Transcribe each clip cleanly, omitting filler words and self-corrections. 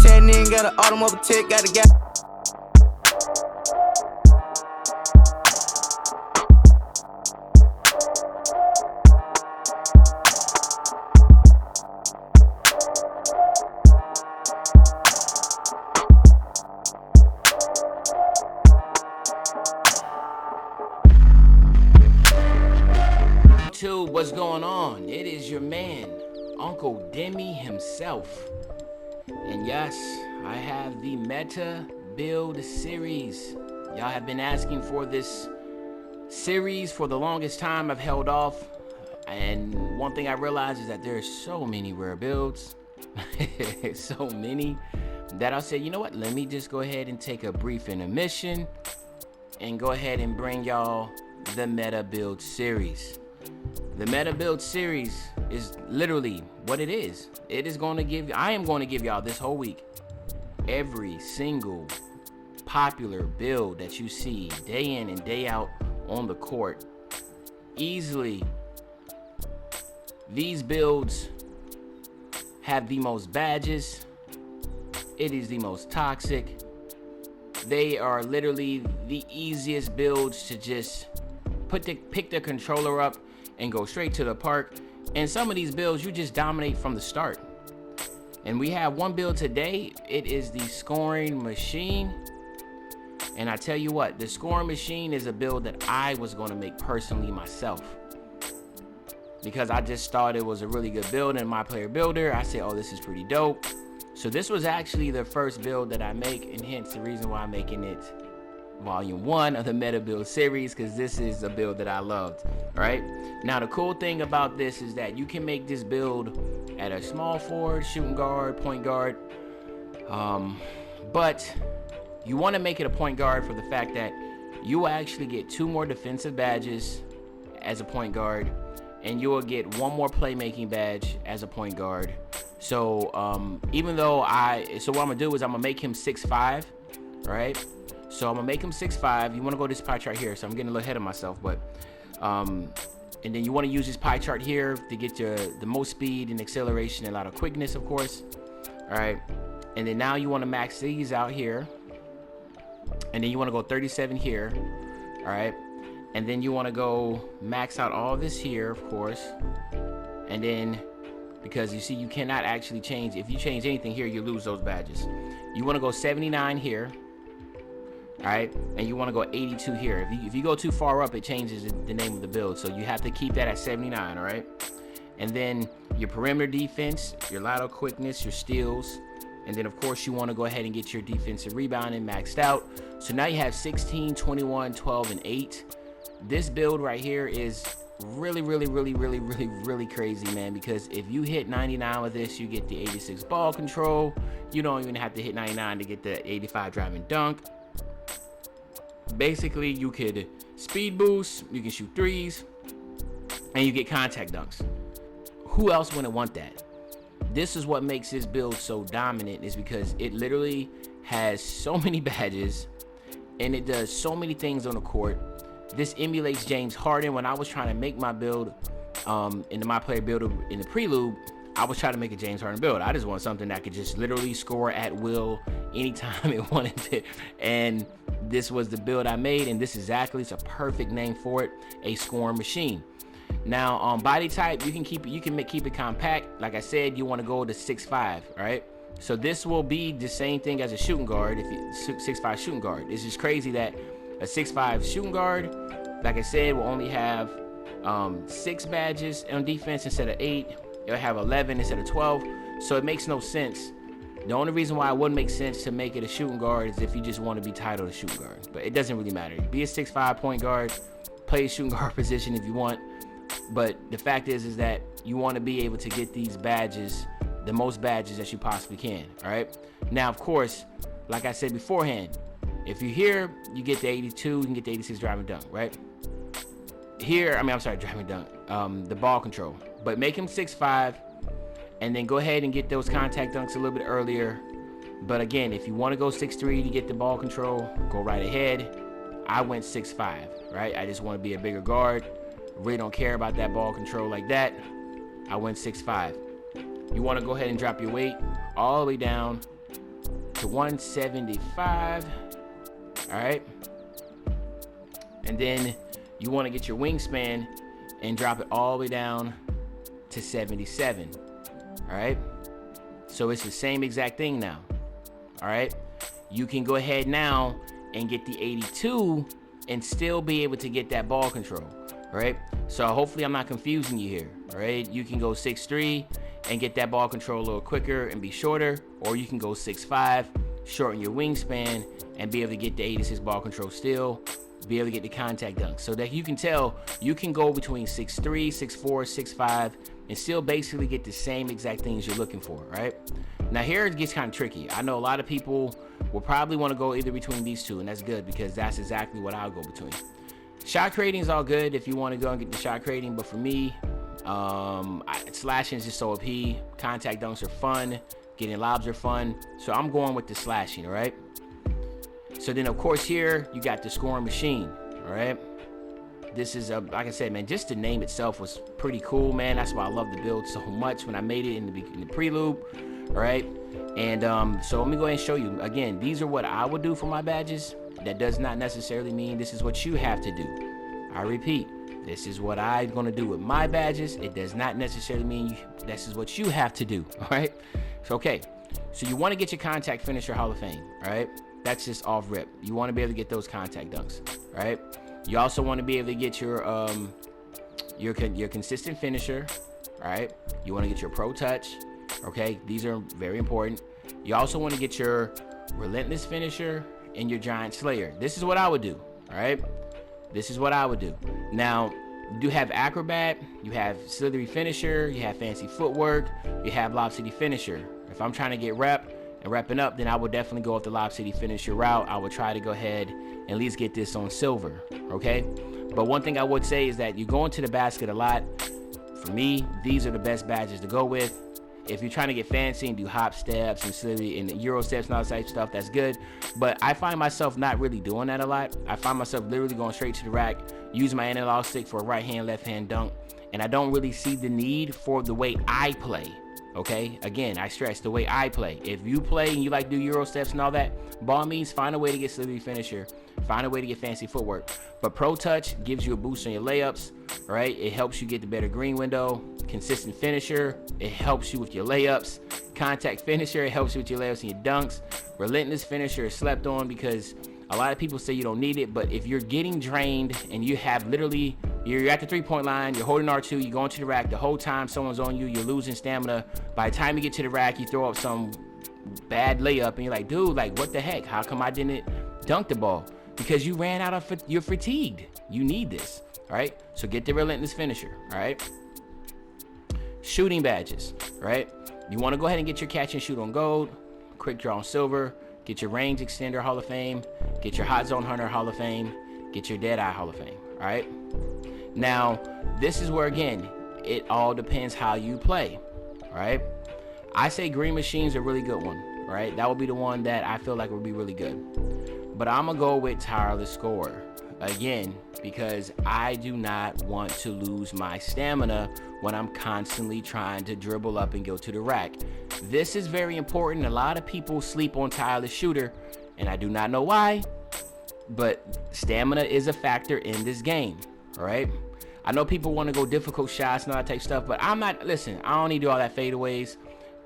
10 in, got an automobile tick, got a gas. YouTube, what's going on? It is your man, Uncle Demi himself. And yes, I have the Meta Build series. Y'all have been asking for this series for the longest time. I've held off. And one thing I realized is that there's so many rare builds, so many, that I said, you know what? Let me just go ahead and take a brief intermission and go ahead and bring y'all the Meta Build series. The Meta Build series is literally what it is. It is going to give, I am going to give y'all this whole week every single popular build that you see day in and day out on the court. Easily, these builds have the most badges. It is the most toxic. They are literally the easiest builds to just pick the controller up and go straight to the park. And some of these builds you just dominate from the start. And we have one build today. It is the scoring machine. And I tell you what, the scoring machine is a build that I was going to make personally myself, because I just thought it was a really good build in my player builder. I said, oh, this is pretty dope. So this was actually the first build that I make, and hence the reason why I'm making it volume 1 of the Meta Build series, because this is a build that I loved. All right, now the cool thing about this is that you can make this build at a small forward, shooting guard, point guard, but you want to make it a point guard for the fact that you will actually get 2 more defensive badges as a point guard, and you will get 1 more playmaking badge as a point guard. So even though so what I'm gonna do is I'm gonna make him 6'5", right? So I'm gonna make him 6'5". You want to go to this pie chart here. So I'm getting a little ahead of myself, but and then you want to use this pie chart here to get the most speed and acceleration and a lot of quickness, of course. All right, and then now you want to max these out here, and then you want to go 37 here. All right, and then you want to go max out all this here, of course, and then because you see you cannot actually change. If you change anything here, you lose those badges. You want to go 79 here. All right, and you want to go 82 here. If you go too far up, it changes the name of the build, so you have to keep that at 79. All right, and then your perimeter defense, your lateral quickness, your steals, and then of course you want to go ahead and get your defensive rebounding maxed out. So now you have 16, 21, 12, and 8. This build right here is really crazy, man, because if you hit 99 with this, you get the 86 ball control. You don't even have to hit 99 to get the 85 driving dunk. Basically, you could speed boost, you can shoot threes, and you get contact dunks. Who else wouldn't want that? This is what makes this build so dominant, is because it literally has so many badges and it does so many things on the court. This emulates James Harden. When I was trying to make my build in my player builder in the prelude, I was trying to make a James Harden build. I just want something that could just literally score at will anytime it wanted to. And this was the build I made, and this exactly, it's a perfect name for it, a scoring machine. Now on body type, you can keep it compact. Like I said, you want to go to 6'5", right? So this will be the same thing as a shooting guard. If you 6'5" shooting guard, it's just crazy that a 6'5" shooting guard, like I said, will only have 6 badges on defense instead of 8. It'll have 11 instead of 12. So it makes no sense. The only reason why it wouldn't make sense to make it a shooting guard is if you just want to be titled a shooting guard. But it doesn't really matter. Be a 6'5" point guard, play a shooting guard position if you want. But the fact is that you want to be able to get these badges, the most badges that you possibly can. All right. Now, of course, like I said beforehand, if you here, you get the 82, you can get the 86 driving dunk, right? Here, driving dunk, the ball control. But make him 6'5", and then go ahead and get those contact dunks a little bit earlier. But again, if you want to go 6'3" to get the ball control, go right ahead. I went 6'5", right? I just want to be a bigger guard. Really don't care about that ball control like that. I went 6'5". You want to go ahead and drop your weight all the way down to 175. All right. And then you want to get your wingspan and drop it all the way down to 77. All right. So it's the same exact thing now. All right. You can go ahead now and get the 82 and still be able to get that ball control. All right. So hopefully I'm not confusing you here. All right. You can go 6'3" and get that ball control a little quicker and be shorter, or you can go 6'5", shorten your wingspan and be able to get the 86 ball control still, be able to get the contact dunk. So that you can tell you can go between 6'3", 6'4", 6'5", and still basically get the same exact things you're looking for, right? Now here it gets kind of tricky. I know a lot of people will probably want to go either between these two, and that's good because that's exactly what I'll go between. Shot creating is all good if you want to go and get the shot creating, but for me, slashing is just so OP. Contact dunks are fun. Getting lobs are fun. So I'm going with the slashing, all right? So then, of course, here you got the scoring machine, all right? This is, like I said, man, just the name itself was pretty cool, man. That's why I love the build so much when I made it in the preloop, all right? And so let me go ahead and show you. Again, these are what I would do for my badges. That does not necessarily mean this is what you have to do. I repeat. This is what I'm going to do with my badges. It does not necessarily mean this is what you have to do, all right? So, okay, so you want to get your contact finisher Hall of Fame, all right? That's just off rip. You want to be able to get those contact dunks, all right? You also want to be able to get your consistent finisher, all right? You want to get your pro touch, okay? These are very important. You also want to get your relentless finisher and your giant slayer. This is what I would do, all right? This is what I would do. Now, you do have acrobat, you have slithery finisher, you have fancy footwork, you have lob city finisher. If I'm trying to get rep and repping up, then I would definitely go with the lob city finisher route. I would try to go ahead and at least get this on silver, okay? But one thing I would say is that you go into the basket a lot. For me, these are the best badges to go with. If you're trying to get fancy and do hop steps and slithery and Euro steps and all that type of stuff, that's good. But I find myself not really doing that a lot. I find myself literally going straight to the rack, use my analog stick for a right hand, left hand dunk, and I don't really see the need for the way I play. Okay, again, I stress the way I play. If you play and you like to do Euro steps and all that, by all means, find a way to get slithery finisher, find a way to get fancy footwork. But Pro Touch gives you a boost on your layups, right? It helps you get the better green window. Consistent finisher, it helps you with your layups. Contact finisher, it helps you with your layups and your dunks. Relentless finisher is slept on because a lot of people say you don't need it, but if you're getting drained and you have literally, you're at the three-point line, you're holding R2, you're going to the rack, the whole time someone's on you, you're losing stamina. By the time you get to the rack, you throw up some bad layup and you're like, dude, like what the heck? How come I didn't dunk the ball? Because you ran out of, you're fatigued. You need this, all right? So get the relentless finisher, all right? Shooting badges, right? You want to go ahead and get your catch and shoot on gold, quick draw on silver, get your range extender Hall of Fame, get your hot zone hunter Hall of Fame, get your dead eye Hall of Fame, all right? Now, this is where, again, it all depends how you play, all right? I say green machines are a really good one, all right? That would be the one that I feel like would be really good. But I'm going to go with tireless scorer, again, because I do not want to lose my stamina when I'm constantly trying to dribble up and go to the rack. This is very important. A lot of people sleep on tireless shooter, and I do not know why, but stamina is a factor in this game, all right? I know people want to go difficult shots and all that type of stuff, but I'm not, listen, I don't need to do all that fadeaways.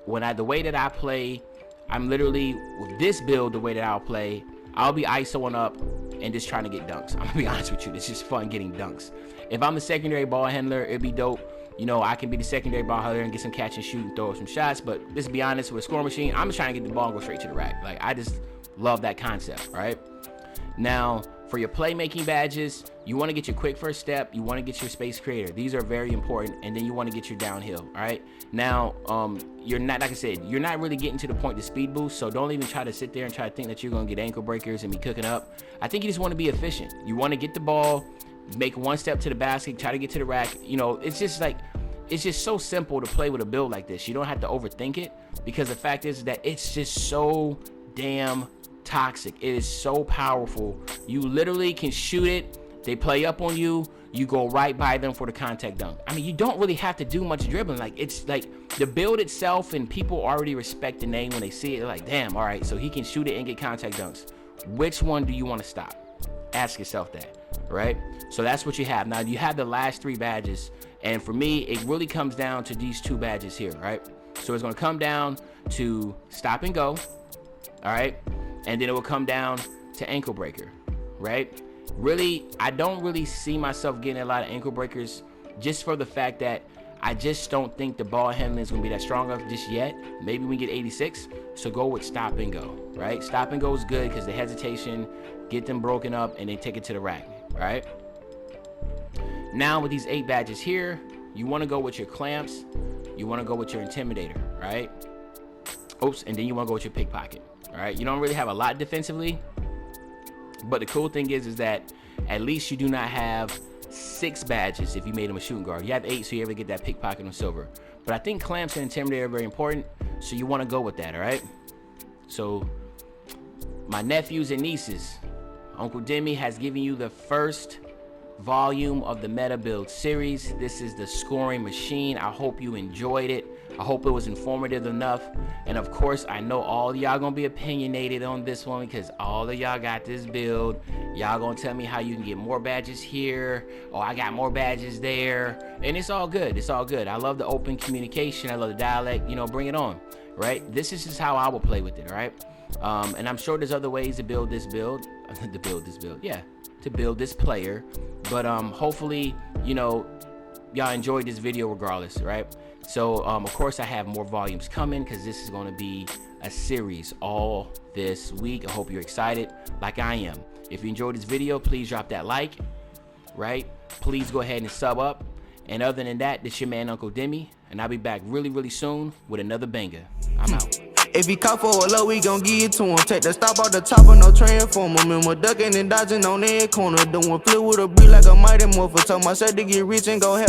The way that I play, I'm literally, with this build, the way that I'll play, I'll be ISOing up and just trying to get dunks. I'm gonna be honest with you, it's just fun getting dunks. If I'm a secondary ball handler, it'd be dope. You know, I can be the secondary ball handler and get some catch and shoot and throw some shots, but let's be honest, with a scoring machine, I'm just trying to get the ball and go straight to the rack. Like, I just love that concept, right? Now, for your playmaking badges, you want to get your quick first step, you want to get your space creator. These are very important, and then you want to get your downhill, all right? Now, you're not, like I said, you're not really getting to the point to speed boost, so don't even try to sit there and try to think that you're going to get ankle breakers and be cooking up. I think you just want to be efficient. You want to get the ball, make one step to the basket, try to get to the rack. You know, it's just like, it's just so simple to play with a build like this. You don't have to overthink it, because the fact is that it's just so damn toxic. It is so powerful. You literally can shoot it They play up on you, you go right by them for the contact dunk. I mean, you don't really have to do much dribbling. Like, it's like the build itself, and people already respect the name when they see it. They're like, damn, all right, so he can shoot it and get contact dunks. Which one do you want to stop? Ask yourself that, right? So that's what you have. Now, you have the last 3 badges, and for me, it really comes down to these 2 badges here, right? So it's going to come down to stop and go, all right? And then it will come down to ankle breaker, right? Really, I don't really see myself getting a lot of ankle breakers, just for the fact that I just don't think the ball handling is going to be that strong enough just yet. Maybe we get 86, so go with stop and go, right? Stop and go is good because the hesitation, get them broken up, and then take it to the rack, right? Now with these 8 badges here, you want to go with your clamps, you want to go with your intimidator, right? Oops, and then you want to go with your pickpocket, all right? You don't really have a lot defensively, but the cool thing is that at least you do not have 6 badges if you made him a shooting guard. You have 8, so you ever get that pickpocket on silver. But I think clamps and intimidator are very important, so you want to go with that, all right? So my nephews and nieces, Uncle Demi has given you the first volume of the Meta Build series. This is the scoring machine. I hope you enjoyed it. I hope it was informative enough. And of course, I know all y'all gonna be opinionated on this one because all of y'all got this build. Y'all gonna tell me how you can get more badges here, or I got more badges there, and it's all good. It's all good. I love the open communication. I love the dialect. You know, bring it on, right? This is just how I will play with it, all right? And I'm sure there's other ways to build this build, to build this player. But hopefully, you know, y'all enjoyed this video regardless, right? So of course I have more volumes coming because this is going to be a series all this week. I hope you're excited like I am. If you enjoyed this video, please drop that like, right? Please go ahead and sub up. And other than that, this your man Uncle Demi, and I'll be back really soon with another banger. I'm out. If he caught for a low, we gon' give it to him. Take the stop off the top of no transformer. Remember ducking and dodging on every corner. Doing flip with a beat like a mighty morpher. Told myself to get rich and go help.